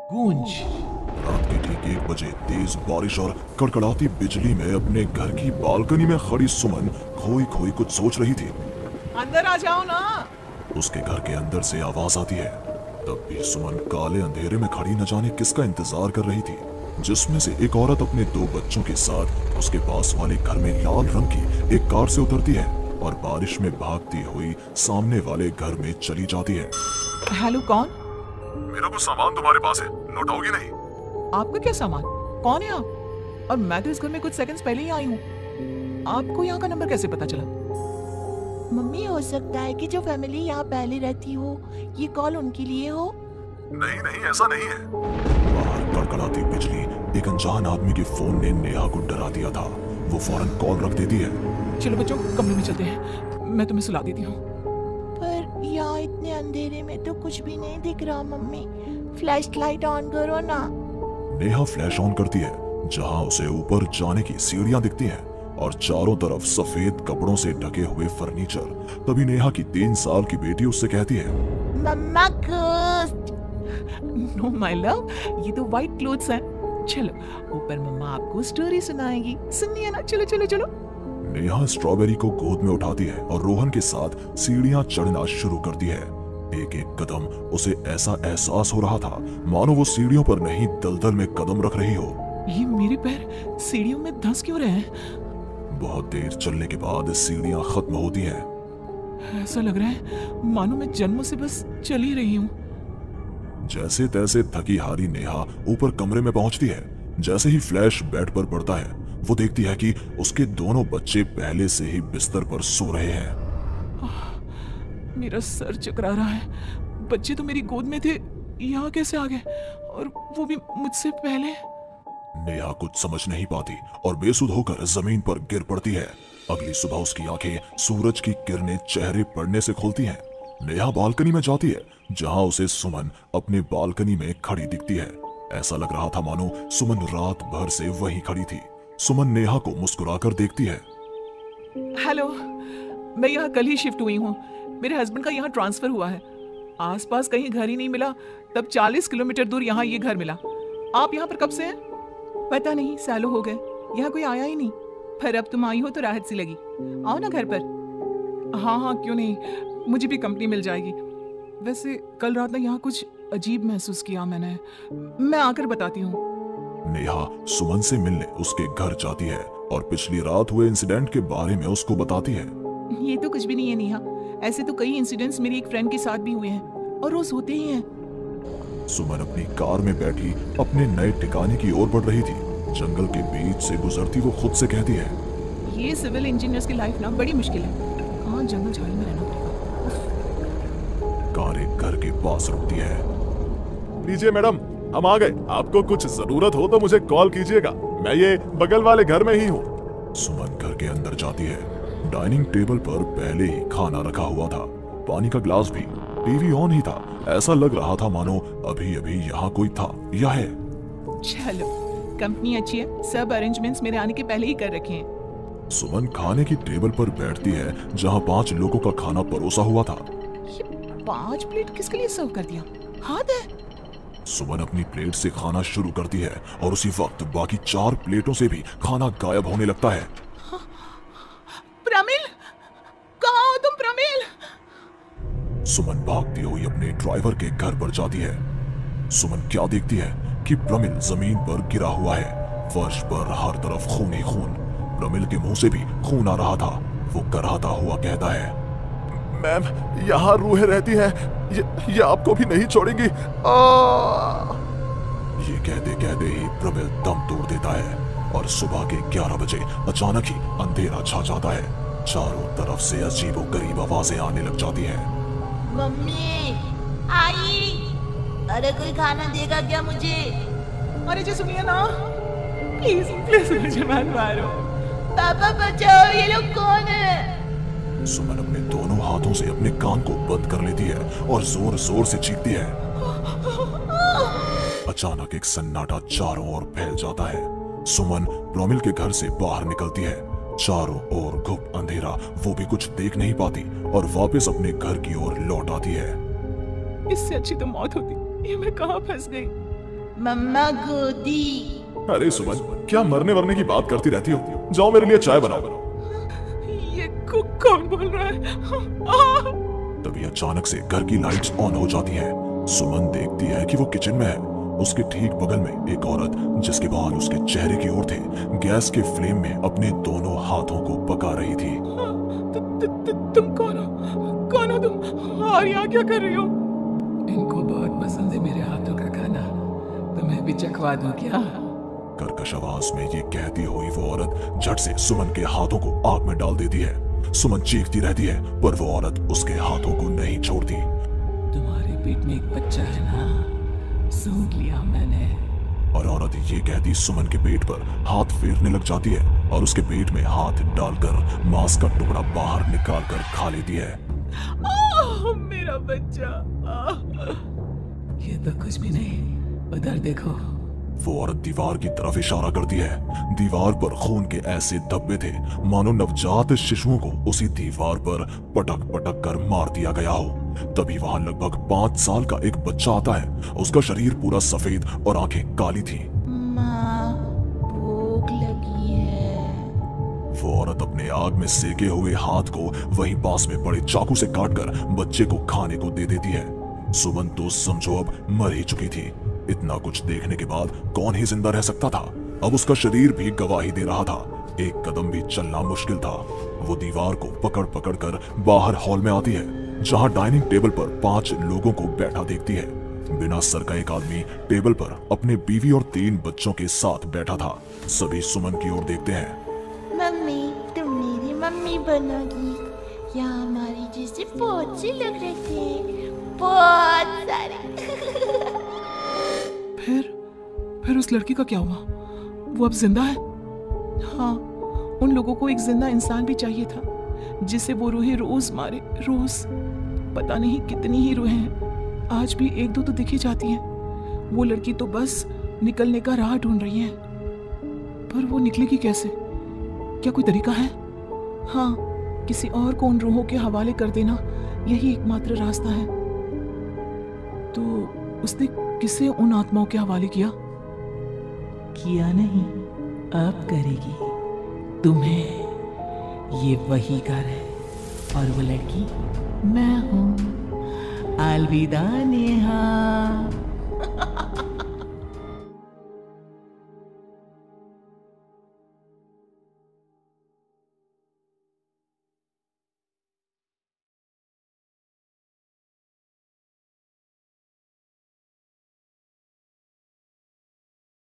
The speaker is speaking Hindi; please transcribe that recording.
गूंज। रात के ठीक 1 बजे तेज बारिश और कड़कड़ाती बिजली में अपने घर की बालकनी में खड़ी सुमन खोई खोई कुछ सोच रही थी। अंदर आ जाओ ना। उसके घर के अंदर से आवाज आती है। तब भी सुमन काले अंधेरे में खड़ी न जाने किसका इंतजार कर रही थी, जिसमें से एक औरत अपने 2 बच्चों के साथ उसके पास वाले घर में लाल रंग की एक कार से उतरती है और बारिश में भागती हुई सामने वाले घर में चली जाती है। हेलो, कौन? मेरा कुछ सामान तुम्हारे पास है, लौटाओगे नहीं? आपका क्या सामान? कौन है आप? और मैं तो इस घर में कुछ सेकंड्स पहले ही आई हूँ। आपको यहाँ का नंबर कैसे पता चला? मम्मी, हो सकता है कि जो फैमिली यहाँ पहले रहती हो, ये कॉल उनके लिए हो। नहीं नहीं, ऐसा नहीं है। बाहर कड़कड़ाती बिजली एक अनजान आदमी के फोन ने नेहा को डरा दिया था। वो फौरन कॉल रख देती है। चलो बच्चों, कमरे में चलते हैं, मैं तुम्हें सुला देती हूँ। पर यहाँ इतने अंधेरे में तो कुछ भी नहीं दिख रहा। मम्मी, फ्लैश लाइट ऑन करो ना। नेहा फ्लैश ऑन करती है, जहां उसे ऊपर जाने की सीढ़ियां दिखती हैं और चारों तरफ सफेद कपड़ों से ढके हुए फर्नीचर। तभी नेहा की 3 साल की बेटी उससे कहती है, मम्मा घोस्ट। नो माय लव, ये तो व्हाइट क्लोथ्स हैं। चलो ऊपर मम्मा आपको स्टोरी सुनाएगी, सुनिए ना। चलो चलो चलो। नेहा स्ट्रॉबेरी को गोद में उठाती है और रोहन के साथ सीढ़ियां चढ़ना शुरू करती है। एक एक कदम उसे ऐसा एहसास हो रहा था मानो वो सीढ़ियों पर नहीं दलदल में कदम रख रही हो। ये मेरे पैर सीढ़ियों में धंस क्यों रहे हैं? बहुत देर चलने के बाद सीढ़ियां खत्म होती हैं। ऐसा लग रहा है मानो मैं जन्म से बस चल ही रही हूँ। जैसे तैसे थकी हारी नेहा ऊपर कमरे में पहुंचती है। जैसे ही फ्लैश बेड पर पड़ता है, वो देखती है कि उसके दोनों बच्चे पहले से ही बिस्तर पर सो रहे हैं। मेरा सर चकरा रहा है। बच्चे तो मेरी गोद में थे, यहाँ कैसे आ गए? और वो भी मुझसे पहले। नेहा कुछ समझ नहीं पाती और बेसुध होकर जमीन पर गिर पड़ती है। अगली सुबह उसकी आंखें सूरज की किरणें चेहरे पड़ने से खुलती हैं। नेहा बालकनी में जाती है, जहां उसे सुमन अपने बालकनी में खड़ी दिखती है। ऐसा लग रहा था मानो सुमन रात भर से वहीं खड़ी थी। सुमन नेहा को मुस्कुराकर देखती है। हेलो, मैं यहाँ कल ही शिफ्ट हुई हूँ। मेरे हस्बैंड का यहाँ ट्रांसफर हुआ है। आसपास कहीं घर ही नहीं मिला, तब 40 किलोमीटर दूर यहाँ ये घर मिला। आप यहाँ पर कब से हैं? पता नहीं, सालों हो गए, यहाँ कोई आया ही नहीं। पर अब तुम आई हो तो राहत सी लगी। आओ ना घर पर। हाँ हाँ, क्यों नहीं, मुझे भी कंपनी मिल जाएगी। वैसे कल रात ना यहाँ कुछ अजीब महसूस किया मैंने। मैं आकर बताती हूँ। नेहा सुमन से मिलने उसके घर जाती है और पिछली रात हुए इंसिडेंट के बारे में उसको बताती है। ये तो कुछ भी नहीं है नेहा, ऐसे तो कई इंसिडेंट्स मेरी एक फ्रेंड के साथ भी हुए हैं और रोज होते ही हैं। सुमन अपनी कार में बैठी अपने नए ठिकाने की ओर बढ़ रही थी। जंगल के बीच से गुजरती वो खुद से कहती है, ये सिविल इंजीनियर्स की लाइफ ना बड़ी मुश्किल है। कहाँ जंगल झाड़ी में रहना पड़ेगा। कार एक घर के पास रुकती है। लीजिए मैडम, हम आ गए। आपको कुछ जरूरत हो तो मुझे कॉल कीजिएगा, मैं ये बगल वाले घर में ही हूँ। सुमन घर के अंदर जाती है। डाइनिंग टेबल पर पहले ही खाना रखा हुआ था, पानी का ग्लास भी, टीवी ऑन ही था। ऐसा लग रहा था मानो अभी अभी यहाँ कोई था या है। चलो, कंपनी अच्छी है, सब अरेंजमेंट्स मेरे आने के पहले ही कर रखे हैं। सुमन खाने की टेबल पर बैठती है, जहाँ 5 लोगों का खाना परोसा हुआ था। ये 5 प्लेट किसके लिए सर्व कर दिया? हाथ है। सुमन अपनी प्लेट से खाना शुरू करती है और उसी वक्त बाकी 4 प्लेटों से भी खाना गायब होने लगता है। प्रमिल, कहाँ हो तुम प्रमिल? सुमन भागती हुई अपने ड्राइवर के घर पर जाती है। सुमन क्या देखती है कि प्रमिल जमीन पर गिरा हुआ है। फर्श पर हर तरफ खून ही खून। प्रमिल के मुंह से भी खून आ रहा था। वो कराहता हुआ कहता है, मैम, यहाँ रूहें रहती हैं, ये आपको भी नहीं छोड़ेंगी। ये कहते कहते ही प्रमिल दम तोड़ देता है और सुबह के 11 बजे अचानक ही अंधेरा छा जाता है। चारों तरफ से अजीबोगरीब आवाजें आने लग जाती हैं। मम्मी आई, अरे कोई खाना देगा क्या मुझे? अरे जी सुनिए ना, प्लीज प्लीज मुझे मत मारो। पापा बचाओ, ये लोग कौन है? सुमन अपने दोनों हाथों से अपने कान को बंद कर लेती है और जोर जोर से चीखती है। अचानक एक सन्नाटा चारों ओर फैल जाता है। सुमन प्रमिल के घर से बाहर निकलती है। चारों ओर घुप अंधेरा, वो भी कुछ देख नहीं पाती और वापस अपने घर की ओर लौट आती है। इससे अच्छी तो मौत होती। ये मैं कहाँ फंस गई? मम्मा गोदी। अरे सुमन, क्या मरने वरने की बात करती रहती हो? जाओ मेरे लिए चाय बनाओ। ये कौन बोल रहा है? तभी अचानक से घर की लाइट्स ऑन हो जाती हैं। सुमन देखती है कि वो किचन में है। उसके ठीक बगल में एक औरत, जिसके बाल उसके चेहरे की ओर थे, गैस के फ्लेम में अपने दोनों हाथों को पका रही थी। तुम कौन हो तुम? और यहाँ क्या कर रही हो? इनको बहुत पसंद है मेरे हाथों का खाना, तुम्हें भी चखवा दूं क्या? कर्कश आवाज में ये कहती हुई वो औरत झट से सुमन के हाथों को आग में डाल देती है। सुमन चीखती रहती है, पर वो औरत उसके हाथों को नहीं छोड़ती। तुम्हारे पेट में एक बच्चा है ना, सूंघ लिया मैंने। और औरत ये कहती सुमन के पेट पर हाथ फेरने लग जाती है और उसके पेट में हाथ डालकर मांस का टुकड़ा बाहर निकाल कर खा लेती है। मेरा बच्चा। ये तो कुछ भी नहीं, उधर देखो। वो औरत दीवार की तरफ इशारा करती है। दीवार पर खून के ऐसे धब्बे थे मानो नवजात शिशुओं को उसी दीवार पर पटक पटक कर मार दिया गया हो। तभी वहां लगभग 5 साल का एक बच्चा आता है। उसका शरीर पूरा सफेद और आंखें काली थी। माँ, भूख लगी है। वो औरत अपने आग में सेके हुए हाथ को वहीं पास में पड़े चाकू से काटकर बच्चे को खाने को दे देती है। सुमन तो समझो अब मर ही चुकी थी। इतना कुछ देखने के बाद कौन ही जिंदा रह सकता था? अब उसका शरीर भी गवाही दे रहा था। एक कदम भी चलना मुश्किल था। वो दीवार को पकड़ पकड़ कर बाहर हॉल में आती है, जहां डाइनिंग टेबल पर 5 लोगों को बैठा देखती है। बिना सर का एक आदमी टेबल पर अपने बीवी और 3 बच्चों के साथ बैठा था। सभी सुमन की ओर देखते हैं। मम्मी, तुम मेरी मम्मी बनोगी। यहाँ हमारी जैसे बहुत से लोग रहते हैं, बहुत सारे। फिर उस लड़की का क्या हुआ? वो अब जिंदा है? हाँ, उन लोगों को एक जिंदा इंसान भी चाहिए था, जिसे वो रूहें रोज मारे। रोज पता नहीं कितनी ही रूहें हैं। आज भी 1-2 तो दिखी जाती हैं। वो लड़की तो बस निकलने का राह ढूंढ रही है, पर वो निकलेगी कैसे? क्या कोई तरीका है? हाँ, किसी और को उन रूहों के हवाले कर देना यही एकमात्र रास्ता है। तो उसने किसे उन आत्माओं के हवाले किया? किया नहीं, अब करेगी। तुम्हें ये वही घर है और वो लड़की मैं हूँ। अलविदा नेहा।